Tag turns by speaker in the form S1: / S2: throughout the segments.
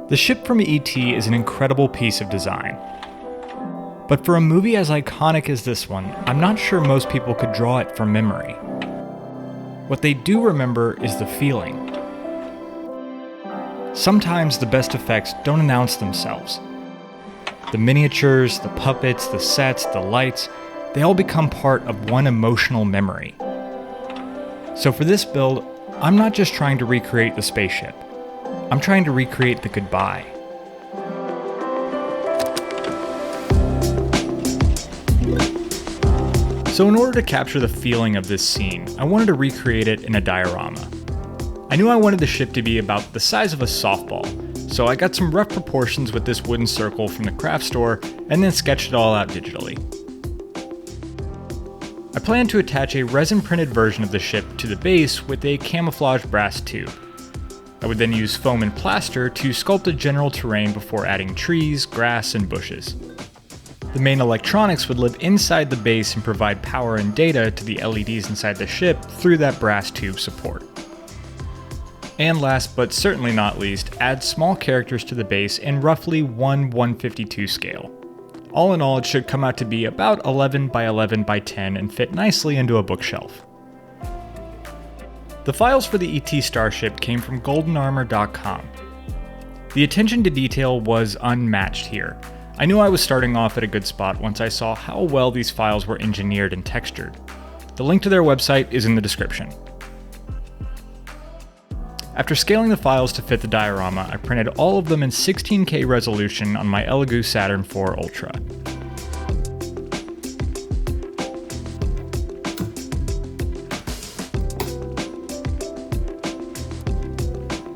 S1: The ship from E.T. is an incredible piece of design. But for a movie as iconic as this one, I'm not sure most people could draw it from memory. What they do remember is the feeling. Sometimes the best effects don't announce themselves. The miniatures, the puppets, the sets, the lights, they all become part of one emotional memory. So for this build, I'm not just trying to recreate the spaceship. I'm trying to recreate the goodbye. So in order to capture the feeling of this scene, I wanted to recreate it in a diorama. I knew I wanted the ship to be about the size of a softball, so I got some rough proportions with this wooden circle from the craft store and then sketched it all out digitally. I plan to attach a resin-printed version of the ship to the base with a camouflage brass tube. I would then use foam and plaster to sculpt a general terrain before adding trees, grass, and bushes. The main electronics would live inside the base and provide power and data to the LEDs inside the ship through that brass tube support. And last but certainly not least, add small characters to the base in roughly 1/152 scale. All in all, it should come out to be about 11 by 11 by 10 and fit nicely into a bookshelf. The files for the ET Starship came from goldenarmor.com. The attention to detail was unmatched here. I knew I was starting off at a good spot once I saw how well these files were engineered and textured. The link to their website is in the description. After scaling the files to fit the diorama, I printed all of them in 16K resolution on my Elegoo Saturn IV Ultra.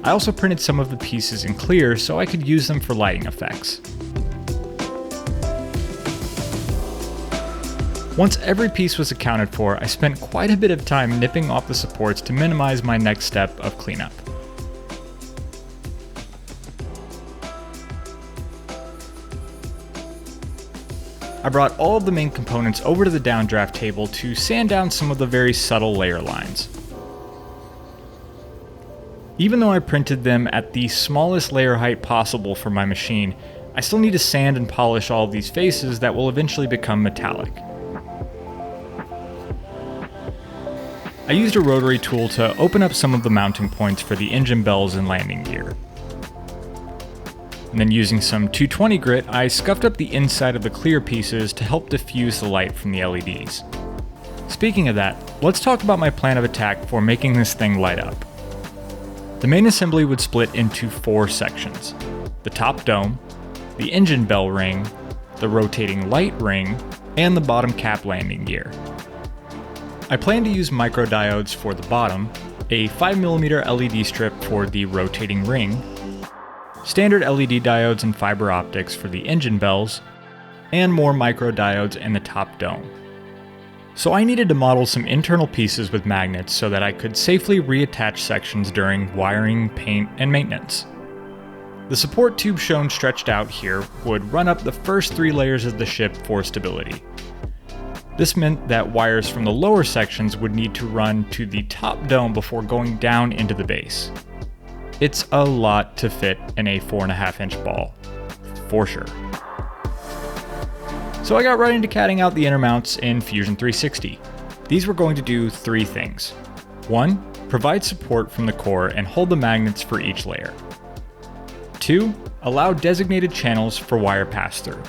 S1: I also printed some of the pieces in clear so I could use them for lighting effects. Once every piece was accounted for, I spent quite a bit of time nipping off the supports to minimize my next step of cleanup. I brought all of the main components over to the downdraft table to sand down some of the very subtle layer lines. Even though I printed them at the smallest layer height possible for my machine, I still need to sand and polish all of these faces that will eventually become metallic. I used a rotary tool to open up some of the mounting points for the engine bells and landing gear. And then using some 220 grit, I scuffed up the inside of the clear pieces to help diffuse the light from the LEDs. Speaking of that, let's talk about my plan of attack for making this thing light up. The main assembly would split into 4 sections: the top dome, the engine bell ring, the rotating light ring, and the bottom cap landing gear. I plan to use microdiodes for the bottom, a 5mm LED strip for the rotating ring, standard LED diodes and fiber optics for the engine bells, and more microdiodes in the top dome. So I needed to model some internal pieces with magnets so that I could safely reattach sections during wiring, paint, and maintenance. The support tube shown stretched out here would run up the first 3 layers of the ship for stability. This meant that wires from the lower sections would need to run to the top dome before going down into the base. It's a lot to fit in a 4.5-inch ball, for sure. So I got right into catting out the inner mounts in Fusion 360. These were going to do 3 things. 1. Provide support from the core and hold the magnets for each layer. 2. Allow designated channels for wire pass-through.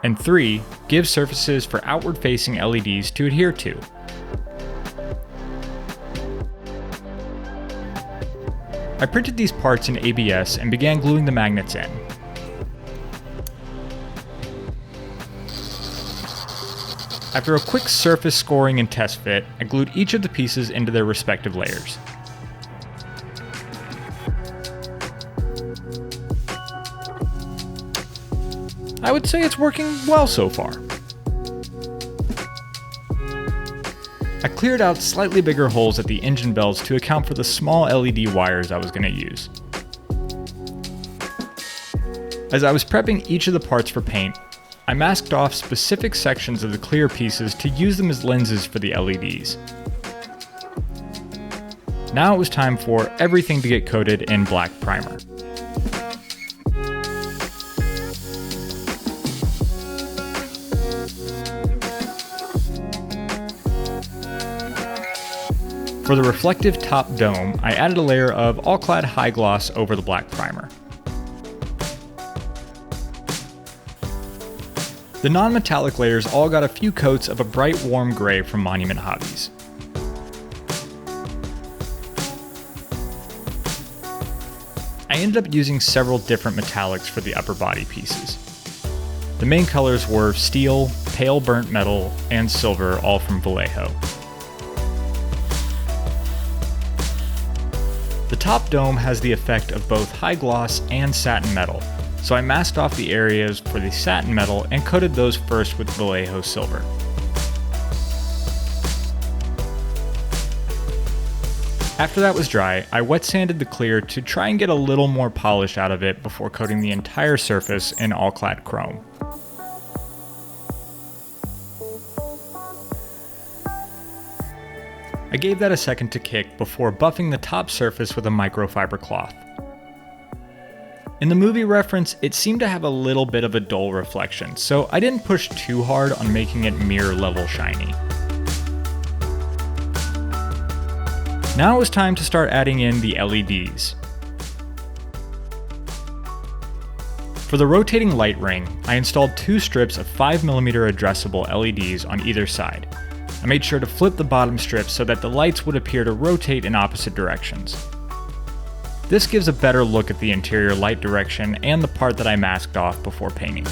S1: And 3. Give surfaces for outward-facing LEDs to adhere to. I printed these parts in ABS and began gluing the magnets in. After a quick surface scoring and test fit, I glued each of the pieces into their respective layers. I would say it's working well so far. I cleared out slightly bigger holes at the engine bells to account for the small LED wires I was going to use. As I was prepping each of the parts for paint, I masked off specific sections of the clear pieces to use them as lenses for the LEDs. Now it was time for everything to get coated in black primer. For the reflective top dome, I added a layer of all-clad high gloss over the black primer. The non-metallic layers all got a few coats of a bright warm gray from Monument Hobbies. I ended up using several different metallics for the upper body pieces. The main colors were steel, pale burnt metal, and silver, all from Vallejo. The top dome has the effect of both high gloss and satin metal, so I masked off the areas for the satin metal and coated those first with Vallejo silver. After that was dry, I wet sanded the clear to try and get a little more polish out of it before coating the entire surface in all-clad chrome. I gave that a second to kick before buffing the top surface with a microfiber cloth. In the movie reference, it seemed to have a little bit of a dull reflection, so I didn't push too hard on making it mirror level shiny. Now it was time to start adding in the LEDs. For the rotating light ring, I installed 2 strips of 5mm addressable LEDs on either side. I made sure to flip the bottom strip so that the lights would appear to rotate in opposite directions. This gives a better look at the interior light direction and the part that I masked off before painting.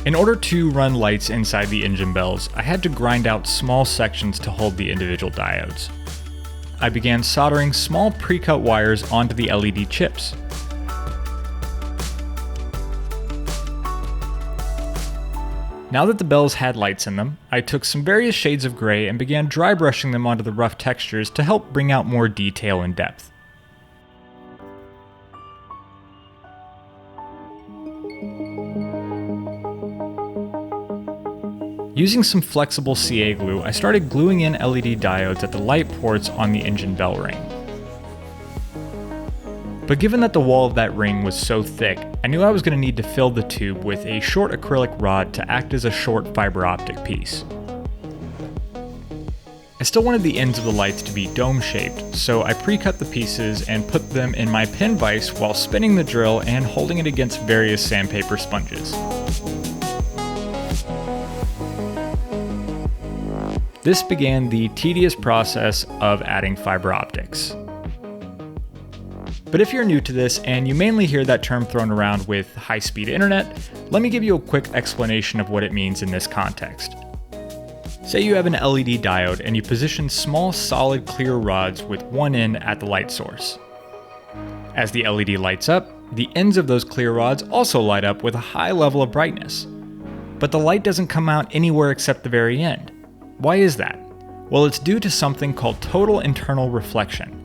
S1: In order to run lights inside the engine bells, I had to grind out small sections to hold the individual diodes. I began soldering small pre-cut wires onto the LED chips. Now that the bells had lights in them, I took some various shades of gray and began dry brushing them onto the rough textures to help bring out more detail and depth. Using some flexible CA glue, I started gluing in LED diodes at the light ports on the engine bell ring. But given that the wall of that ring was so thick, I knew I was going to need to fill the tube with a short acrylic rod to act as a short fiber optic piece. I still wanted the ends of the lights to be dome-shaped, so I pre-cut the pieces and put them in my pin vise while spinning the drill and holding it against various sandpaper sponges. This began the tedious process of adding fiber optics. But if you're new to this and you mainly hear that term thrown around with high-speed internet, let me give you a quick explanation of what it means in this context. Say you have an LED diode and you position small solid clear rods with one end at the light source. As the LED lights up, the ends of those clear rods also light up with a high level of brightness. But the light doesn't come out anywhere except the very end. Why is that? Well, it's due to something called total internal reflection.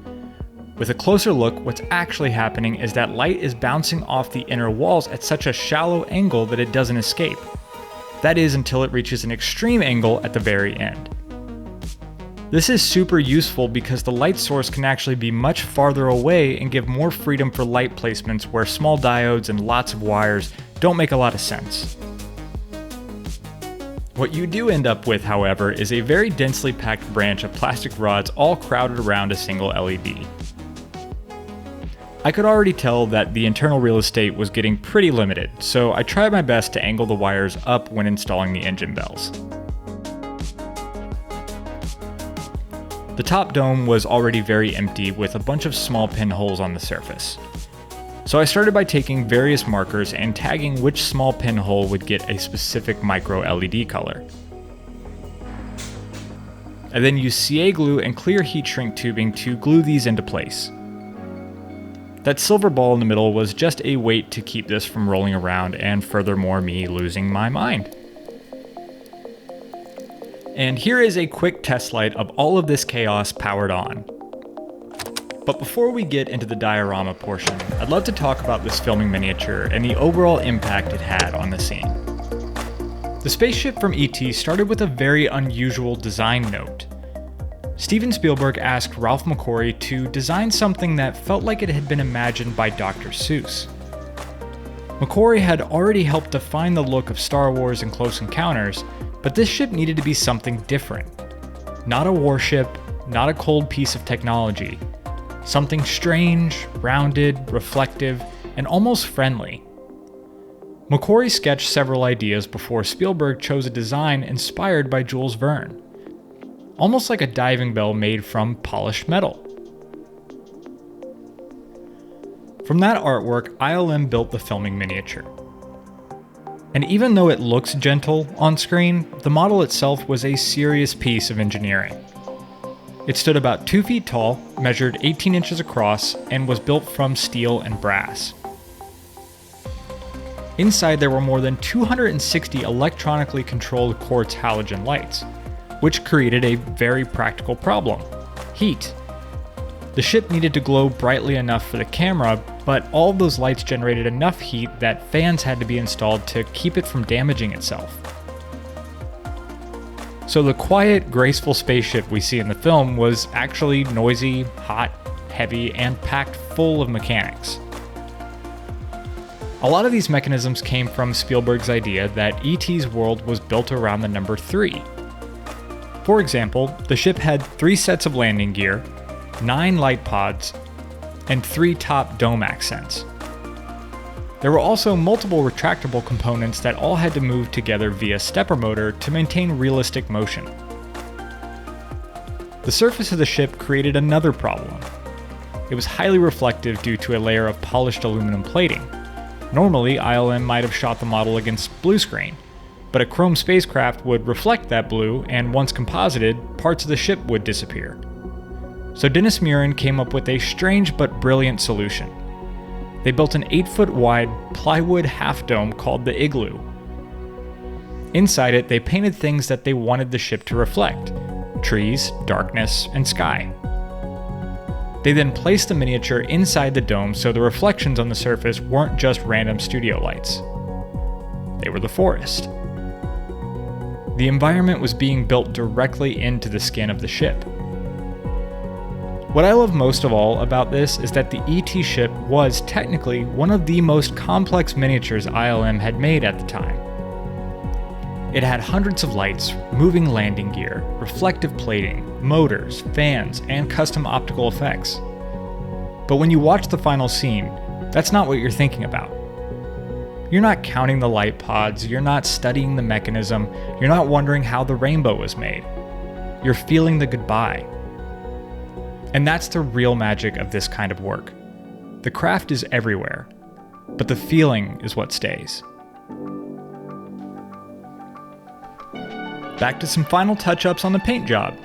S1: With a closer look, what's actually happening is that light is bouncing off the inner walls at such a shallow angle that it doesn't escape. That is until it reaches an extreme angle at the very end. This is super useful because the light source can actually be much farther away and give more freedom for light placements where small diodes and lots of wires don't make a lot of sense. What you do end up with, however, is a very densely packed branch of plastic rods all crowded around a single LED. I could already tell that the internal real estate was getting pretty limited, so I tried my best to angle the wires up when installing the engine bells. The top dome was already very empty with a bunch of small pinholes on the surface. So I started by taking various markers and tagging which small pinhole would get a specific micro LED color. I then used CA glue and clear heat shrink tubing to glue these into place. That silver ball in the middle was just a weight to keep this from rolling around and furthermore me losing my mind. And here is a quick test light of all of this chaos powered on. But before we get into the diorama portion, I'd love to talk about this filming miniature and the overall impact it had on the scene. The spaceship from E.T. started with a very unusual design note. Steven Spielberg asked Ralph McQuarrie to design something that felt like it had been imagined by Dr. Seuss. McQuarrie had already helped define the look of Star Wars and Close Encounters, But this ship needed to be something different. Not a warship, not a cold piece of technology. Something strange, rounded, reflective, and almost friendly. McQuarrie sketched several ideas before Spielberg chose a design inspired by Jules Verne. Almost like a diving bell made from polished metal. From that artwork, ILM built the filming miniature. And even though it looks gentle on screen, the model itself was a serious piece of engineering. It stood about 2 feet tall, measured 18 inches across, and was built from steel and brass. Inside there were more than 260 electronically controlled quartz halogen lights, which created a very practical problem: heat. The ship needed to glow brightly enough for the camera, but all of those lights generated enough heat that fans had to be installed to keep it from damaging itself. So the quiet, graceful spaceship we see in the film was actually noisy, hot, heavy, and packed full of mechanics. A lot of these mechanisms came from Spielberg's idea that E.T.'s world was built around the number 3. For example, the ship had 3 sets of landing gear, 9 light pods, and 3 top dome accents. There were also multiple retractable components that all had to move together via stepper motor to maintain realistic motion. The surface of the ship created another problem. It was highly reflective due to a layer of polished aluminum plating. Normally, ILM might have shot the model against blue screen, but a chrome spacecraft would reflect that blue, and once composited, parts of the ship would disappear. So Dennis Muren came up with a strange but brilliant solution. They built an 8-foot wide plywood half dome called the Igloo. Inside it, they painted things that they wanted the ship to reflect: trees, darkness, and sky. They then placed the miniature inside the dome so the reflections on the surface weren't just random studio lights. They were the forest. The environment was being built directly into the skin of the ship. What I love most of all about this is that the E.T. ship was technically one of the most complex miniatures ILM had made at the time. It had hundreds of lights, moving landing gear, reflective plating, motors, fans, and custom optical effects. But when you watch the final scene, that's not what you're thinking about. You're not counting the light pods, you're not studying the mechanism, you're not wondering how the rainbow was made. You're feeling the goodbye. And that's the real magic of this kind of work. The craft is everywhere, but the feeling is what stays. Back to some final touch-ups on the paint job.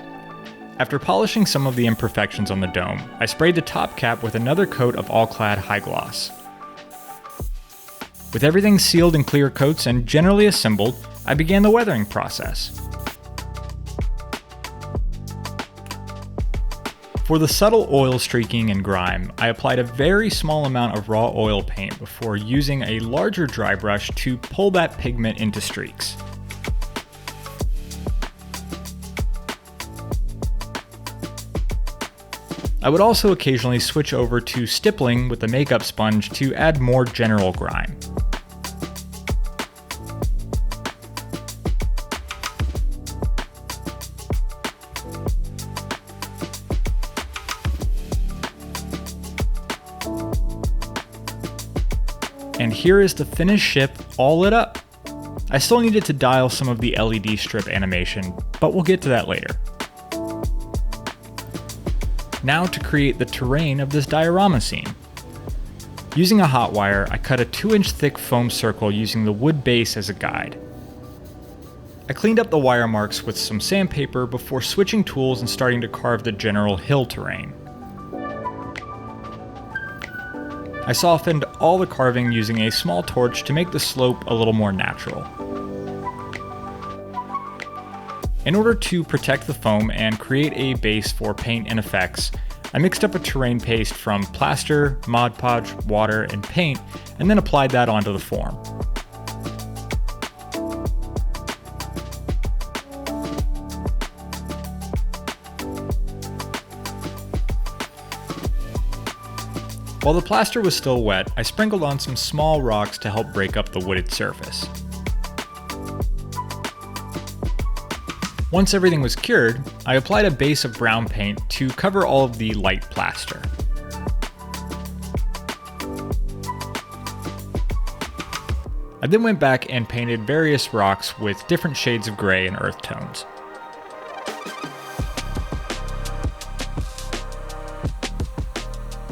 S1: After polishing some of the imperfections on the dome, I sprayed the top cap with another coat of all-clad high gloss. With everything sealed in clear coats and generally assembled, I began the weathering process. For the subtle oil streaking and grime, I applied a very small amount of raw oil paint before using a larger dry brush to pull that pigment into streaks. I would also occasionally switch over to stippling with a makeup sponge to add more general grime. And here is the finished ship all lit up. I still needed to dial some of the LED strip animation, but we'll get to that later. Now to create the terrain of this diorama scene. Using a hot wire, I cut a 2-inch thick foam circle using the wood base as a guide. I cleaned up the wire marks with some sandpaper before switching tools and starting to carve the general hill terrain. I softened all the carving using a small torch to make the slope a little more natural. In order to protect the foam and create a base for paint and effects, I mixed up a terrain paste from plaster, Mod Podge, water, and paint, and then applied that onto the form. While the plaster was still wet, I sprinkled on some small rocks to help break up the wooded surface. Once everything was cured, I applied a base of brown paint to cover all of the light plaster. I then went back and painted various rocks with different shades of gray and earth tones.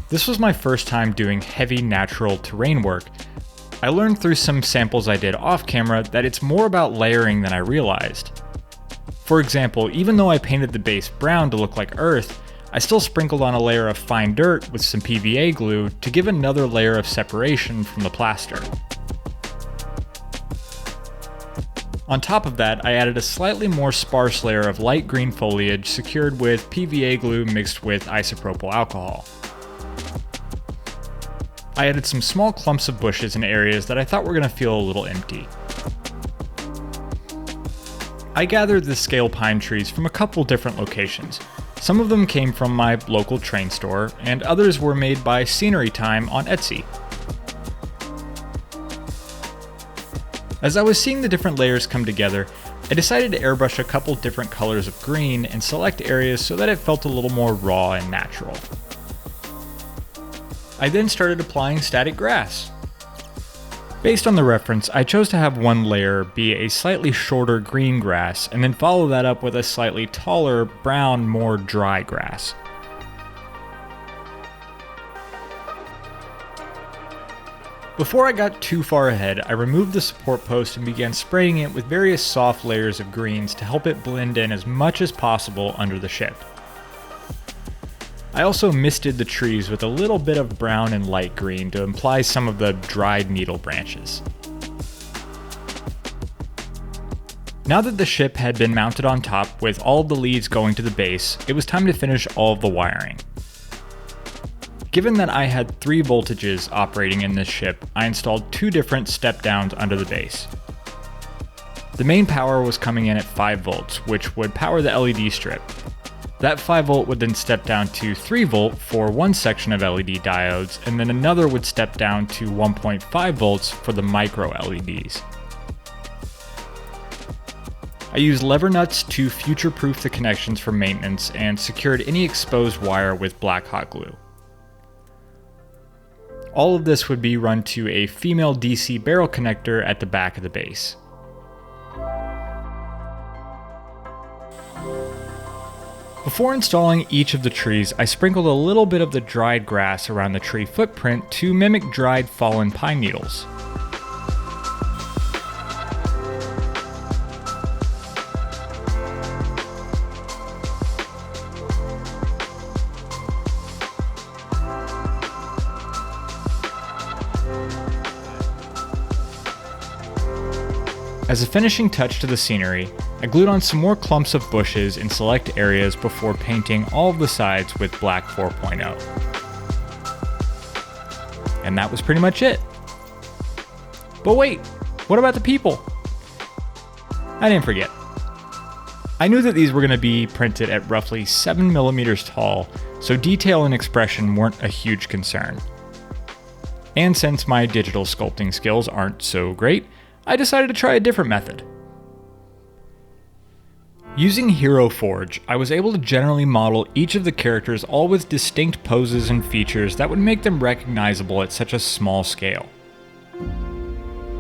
S1: This was my first time doing heavy natural terrain work. I learned through some samples I did off camera that it's more about layering than I realized. For example, even though I painted the base brown to look like earth, I still sprinkled on a layer of fine dirt with some PVA glue to give another layer of separation from the plaster. On top of that, I added a slightly more sparse layer of light green foliage secured with PVA glue mixed with isopropyl alcohol. I added some small clumps of bushes in areas that I thought were going to feel a little empty. I gathered the scale pine trees from a couple different locations. Some of them came from my local train store, and others were made by Scenery Time on Etsy. As I was seeing the different layers come together, I decided to airbrush a couple different colors of green and select areas so that it felt a little more raw and natural. I then started applying static grass. Based on the reference, I chose to have one layer be a slightly shorter green grass and then follow that up with a slightly taller brown, more dry grass. Before I got too far ahead, I removed the support post and began spraying it with various soft layers of greens to help it blend in as much as possible under the ship. I also misted the trees with a little bit of brown and light green to imply some of the dried needle branches. Now that the ship had been mounted on top with all of the leads going to the base, it was time to finish all of the wiring. Given that I had 3 voltages operating in this ship, I installed 2 different step-downs under the base. The main power was coming in at 5 volts, which would power the LED strip. That 5 volt would then step down to 3 volt for one section of LED diodes, and then another would step down to 1.5 volts for the micro LEDs. I used lever nuts to future-proof the connections for maintenance and secured any exposed wire with black hot glue. All of this would be run to a female DC barrel connector at the back of the base. Before installing each of the trees, I sprinkled a little bit of the dried grass around the tree footprint to mimic dried fallen pine needles. As a finishing touch to the scenery, I glued on some more clumps of bushes in select areas before painting all of the sides with black 4.0. And that was pretty much it. But wait, what about the people? I didn't forget. I knew that these were going to be printed at roughly 7mm tall, so detail and expression weren't a huge concern. And since my digital sculpting skills aren't so great, I decided to try a different method. Using Hero Forge, I was able to generally model each of the characters all with distinct poses and features that would make them recognizable at such a small scale.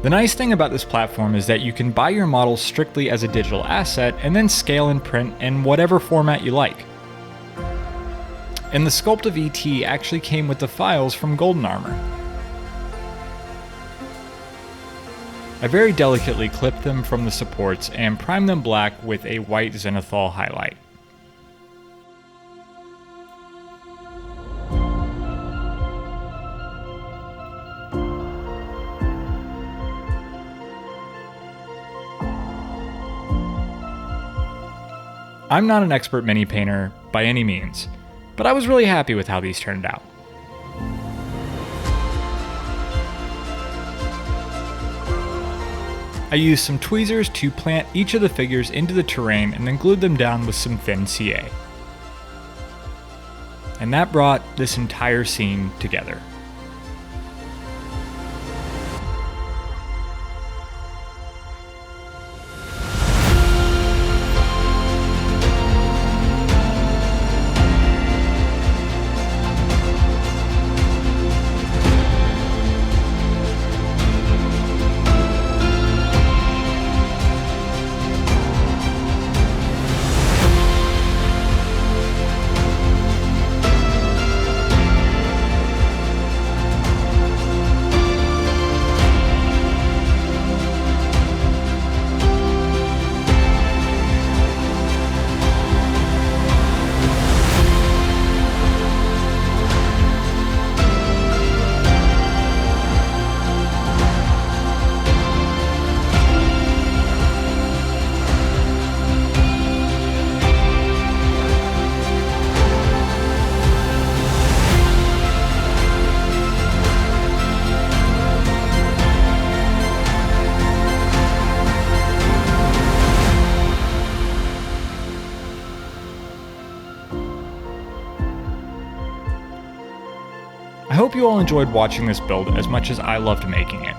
S1: The nice thing about this platform is that you can buy your models strictly as a digital asset and then scale and print in whatever format you like. And the sculpt of ET actually came with the files from Golden Armor. I very delicately clipped them from the supports and primed them black with a white zenithal highlight. I'm not an expert mini painter by any means, but I was really happy with how these turned out. I used some tweezers to plant each of the figures into the terrain and then glued them down with some thin CA. And that brought this entire scene together. hope you all enjoyed watching this build as much as I loved making it.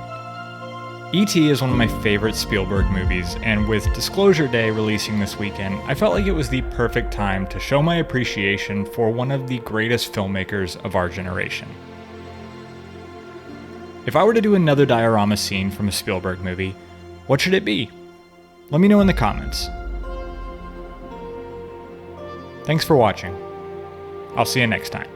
S1: E.T. is one of my favorite Spielberg movies, and with Disclosure Day releasing this weekend, I felt like it was the perfect time to show my appreciation for one of the greatest filmmakers of our generation. If I were to do another diorama scene from a Spielberg movie, what should it be? Let me know in the comments. Thanks for watching. I'll see you next time.